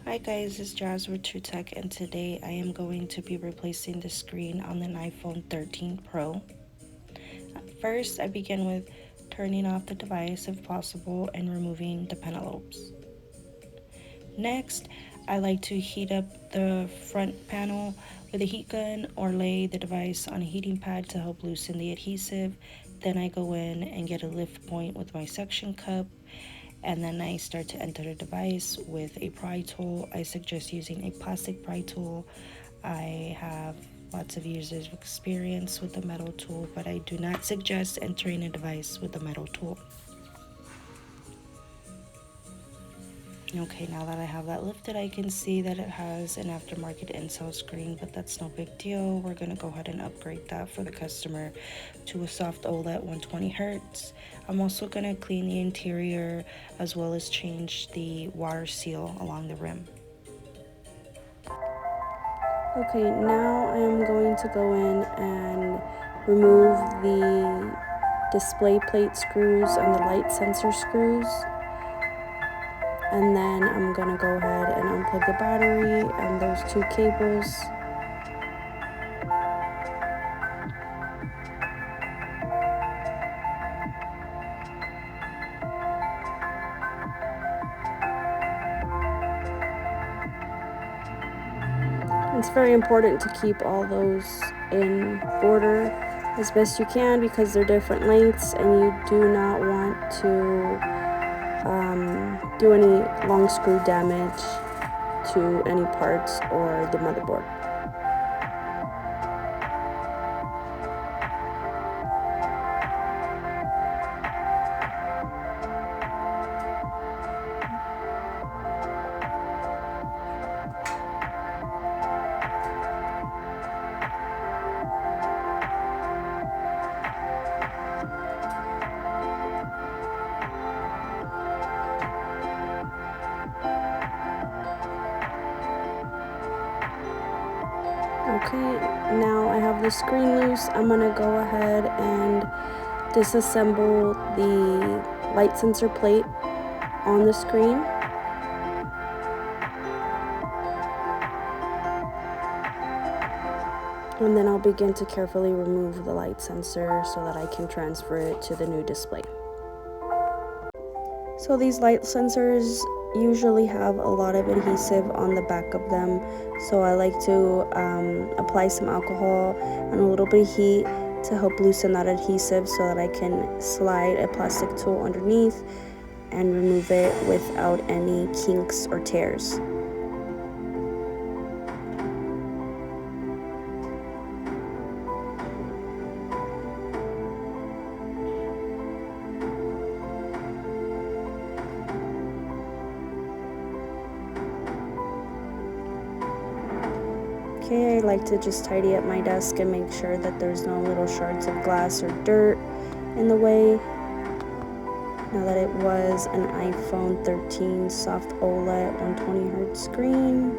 Hi guys, it's Jazz with True Tech, and today I am going to be replacing the screen on an iPhone 13 Pro. First, I begin with turning off the device if possible and removing the pentalobe. Next, I like to heat up the front panel with a heat gun or lay the device on a heating pad to help loosen the adhesive. Then I go in and get a lift point with my suction cup, and then I start to enter the device with a pry tool. I suggest using a plastic pry tool. I have lots of years of experience with the metal tool, but I do not suggest entering a device with a metal tool. Okay, now that I have that lifted, I can see that it has an aftermarket in-cell screen, but that's no big deal. We're gonna go ahead and upgrade that for the customer to a soft OLED 120 hertz. I'm also gonna clean the interior as well as change the water seal along the rim. Okay, now I am going to go in and remove the display plate screws and the light sensor screws. And then I'm gonna go ahead and unplug the battery and those two cables. It's very important to keep all those in order as best you can because they're different lengths and you do not want to do any long screw damage to any parts or the motherboard. Okay, now I have the screen loose. I'm gonna go ahead and disassemble the light sensor plate on the screen. And then I'll begin to carefully remove the light sensor so that I can transfer it to the new display. So these light sensors usually have a lot of adhesive on the back of them, so I like to apply some alcohol and a little bit of heat to help loosen that adhesive so that I can slide a plastic tool underneath and remove it without any kinks or tears. Okay, I like to just tidy up my desk and make sure that there's no little shards of glass or dirt in the way. Now that it was an iPhone 13 soft OLED 120 hertz screen.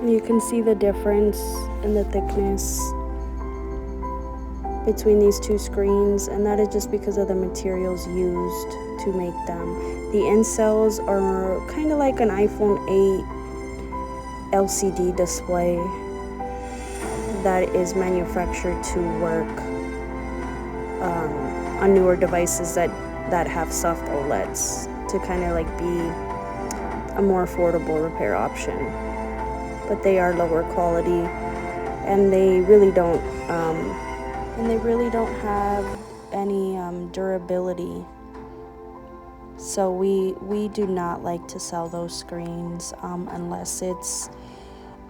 You can see the difference in the thickness between these two screens, and that is just because of the materials used to make them. The in-cells are kind of like an iPhone 8 LCD display that is manufactured to work on newer devices that have soft OLEDs to kind of like be a more affordable repair option. But they are lower quality, and they really don't have any durability. So we do not like to sell those screens unless it's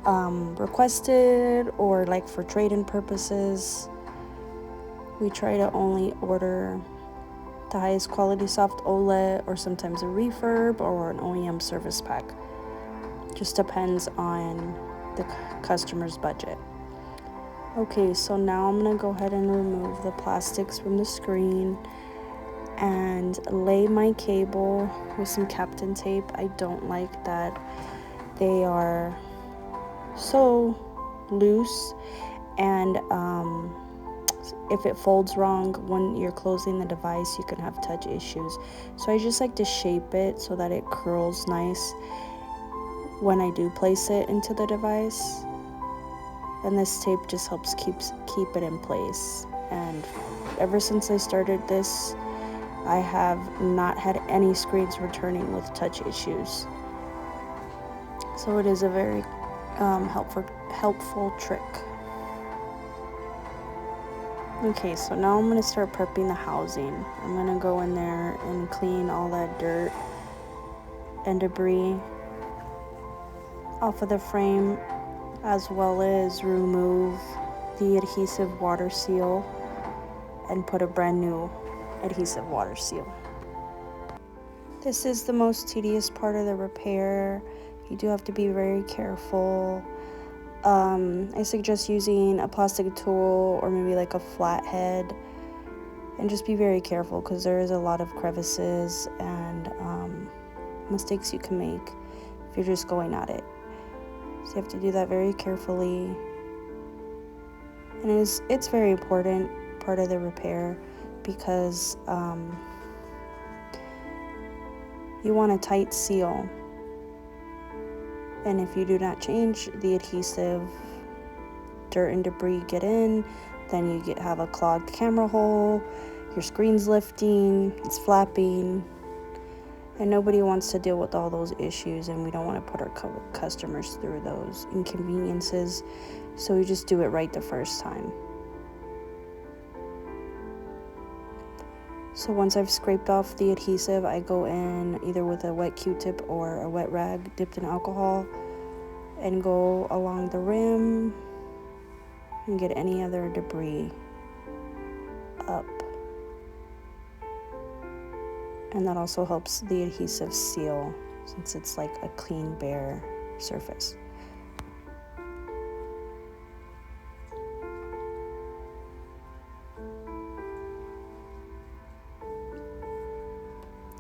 requested or like for trade-in purposes. We try to only order the highest quality soft OLED or sometimes a refurb or an OEM service pack. Just depends on the customer's budget. Okay, so now I'm gonna go ahead and remove the plastics from the screen and lay my cable with some Captain tape. I don't like that they are so loose, and If it folds wrong when you're closing the device, you can have touch issues. So I just like to shape it so that it curls nice when I do place it into the device. And this tape just helps keep it in place. And ever since I started this, I have not had any screens returning with touch issues. So it is a very helpful trick. Okay, so now I'm going to start prepping the housing. I'm going to go in there and clean all that dirt and debris off of the frame, as well as remove the adhesive water seal and put a brand new adhesive water seal. This is the most tedious part of the repair. You do have to be very careful. I suggest using a plastic tool or maybe like a flathead, and just be very careful because there is a lot of crevices and mistakes you can make if you're just going at it. So you have to do that very carefully. And it's very important part of the repair because you want a tight seal. And if you do not change the adhesive, dirt and debris get in, then you have a clogged camera hole, your screen's lifting, it's flapping, and nobody wants to deal with all those issues, and we don't want to put our customers through those inconveniences, so we just do it right the first time. So once I've scraped off the adhesive, I go in either with a wet Q-tip or a wet rag dipped in alcohol and go along the rim and get any other debris up. And that also helps the adhesive seal since it's like a clean, bare surface.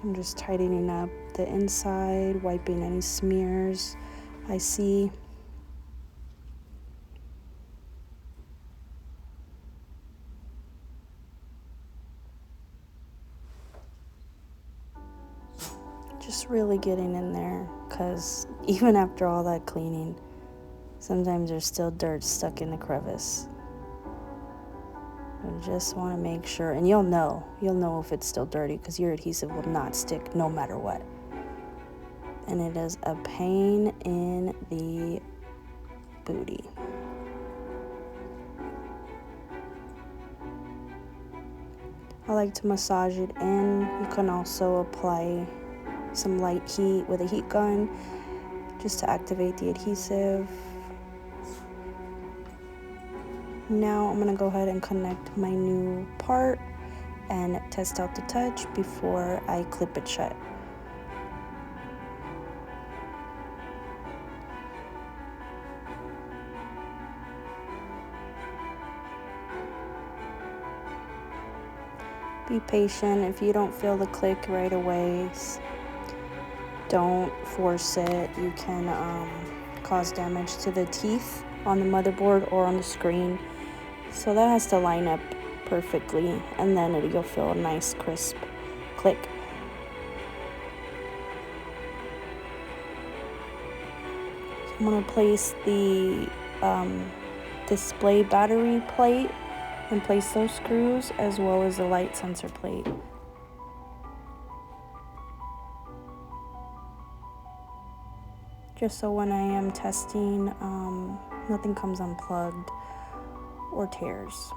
I'm just tightening up the inside, wiping any smears I see. Just really getting in there, because even after all that cleaning, sometimes there's still dirt stuck in the crevice. I just want to make sure, and you'll know if it's still dirty because your adhesive will not stick no matter what. And it is a pain in the booty. I like to massage it in. You can also apply some light heat with a heat gun just to activate the adhesive. Now I'm going to go ahead and connect my new part and test out the touch before I clip it shut. Be patient. If you don't feel the click right away, don't force it. You can cause damage to the teeth on the motherboard or on the screen. So that has to line up perfectly, and then you'll feel a nice crisp click. So I'm going to place the display battery plate and place those screws as well as the light sensor plate. Just so when I am testing, nothing comes unplugged or tears.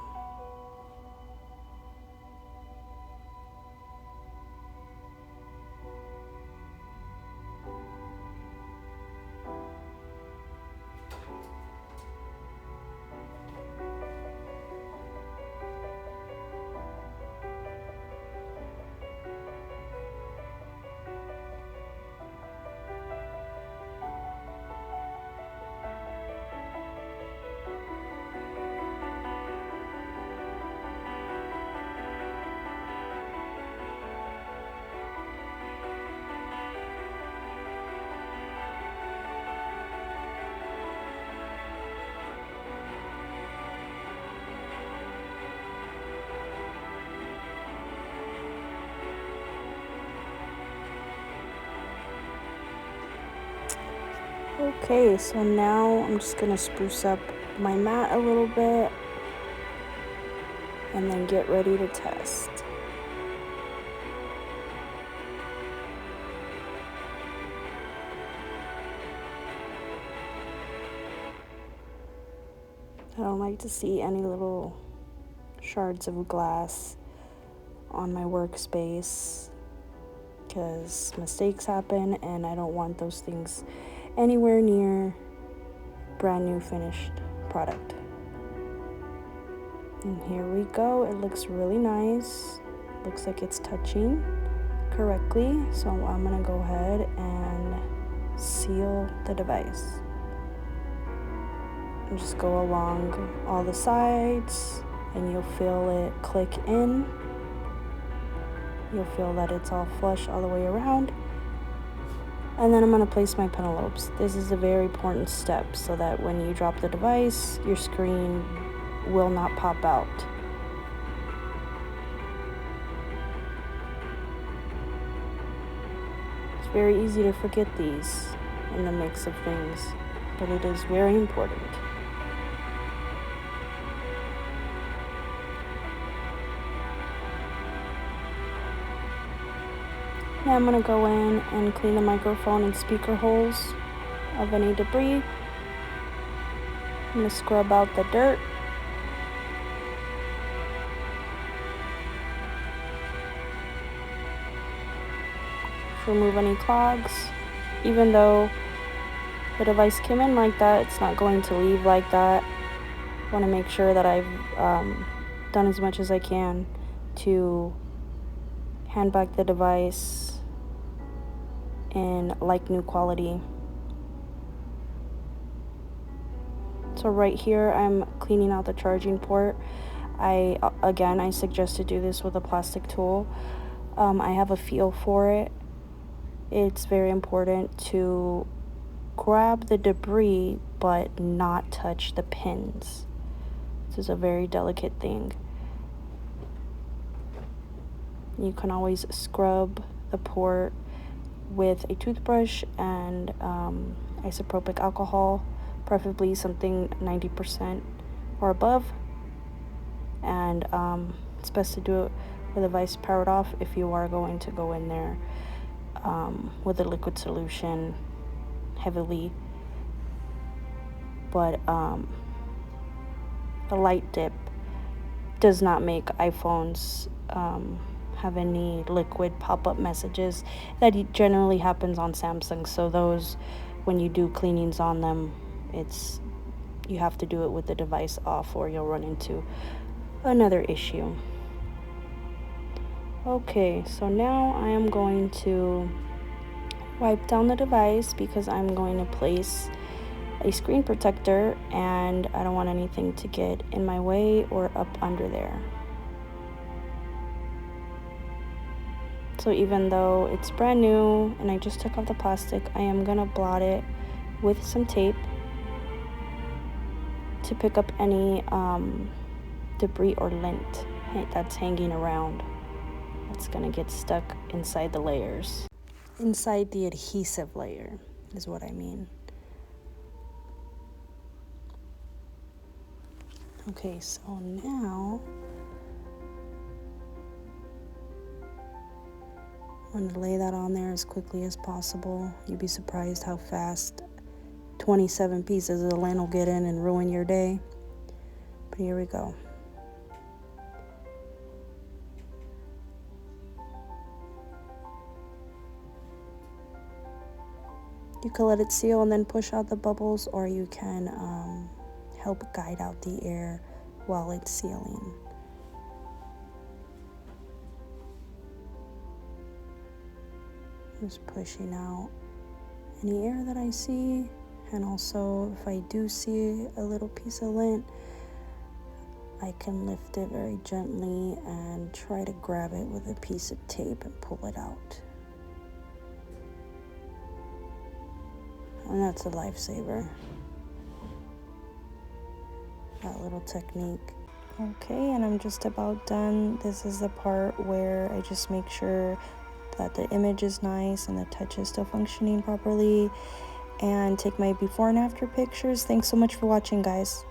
Okay, so now I'm just gonna spruce up my mat a little bit and then get ready to test. I don't like to see any little shards of glass on my workspace because mistakes happen and I don't want those things anywhere near brand new finished product. And here we go. It looks really nice. Looks like it's touching correctly. So I'm gonna go ahead and seal the device. And just go along all the sides and you'll feel it click in. You'll feel that it's all flush all the way around. And then I'm gonna place my pentalobe. This is a very important step so that when you drop the device, your screen will not pop out. It's very easy to forget these in the mix of things, but it is very important. Now I'm going to go in and clean the microphone and speaker holes of any debris. I'm going to scrub out the dirt. Remove any clogs. Even though the device came in like that, it's not going to leave like that. I want to make sure that I've done as much as I can to hand back the device in like new quality. So right here I'm cleaning out the charging port. I suggest to do this with a plastic tool. I have a feel for it. It's very important to grab the debris but not touch the pins. This is a very delicate thing. You can always scrub the port with a toothbrush and isopropyl alcohol, preferably something 90% or above. And it's best to do it with the device powered off if you are going to go in there with a liquid solution heavily. But a light dip does not make iPhones have any liquid pop-up messages. That generally happens on Samsung, so those, when you do cleanings on them, you have to do it with the device off or you'll run into another issue. Okay, so now I am going to wipe down the device because I'm going to place a screen protector and I don't want anything to get in my way or up under there. So even though it's brand new and I just took off the plastic, I am gonna blot it with some tape to pick up any debris or lint that's hanging around. That's gonna get stuck inside the layers. Inside the adhesive layer is what I mean. Okay, so now I'm going to lay that on there as quickly as possible. You'd be surprised how fast 27 pieces of lint will get in and ruin your day. But here we go. You can let it seal and then push out the bubbles, or you can help guide out the air while it's sealing. Just pushing out any air that I see, and also if I do see a little piece of lint, I can lift it very gently and try to grab it with a piece of tape and pull it out. And that's a lifesaver, that little technique. Okay, and I'm just about done. This is the part where I just make sure that the image is nice and the touch is still functioning properly. and take my before and after pictures. Thanks so much for watching, guys.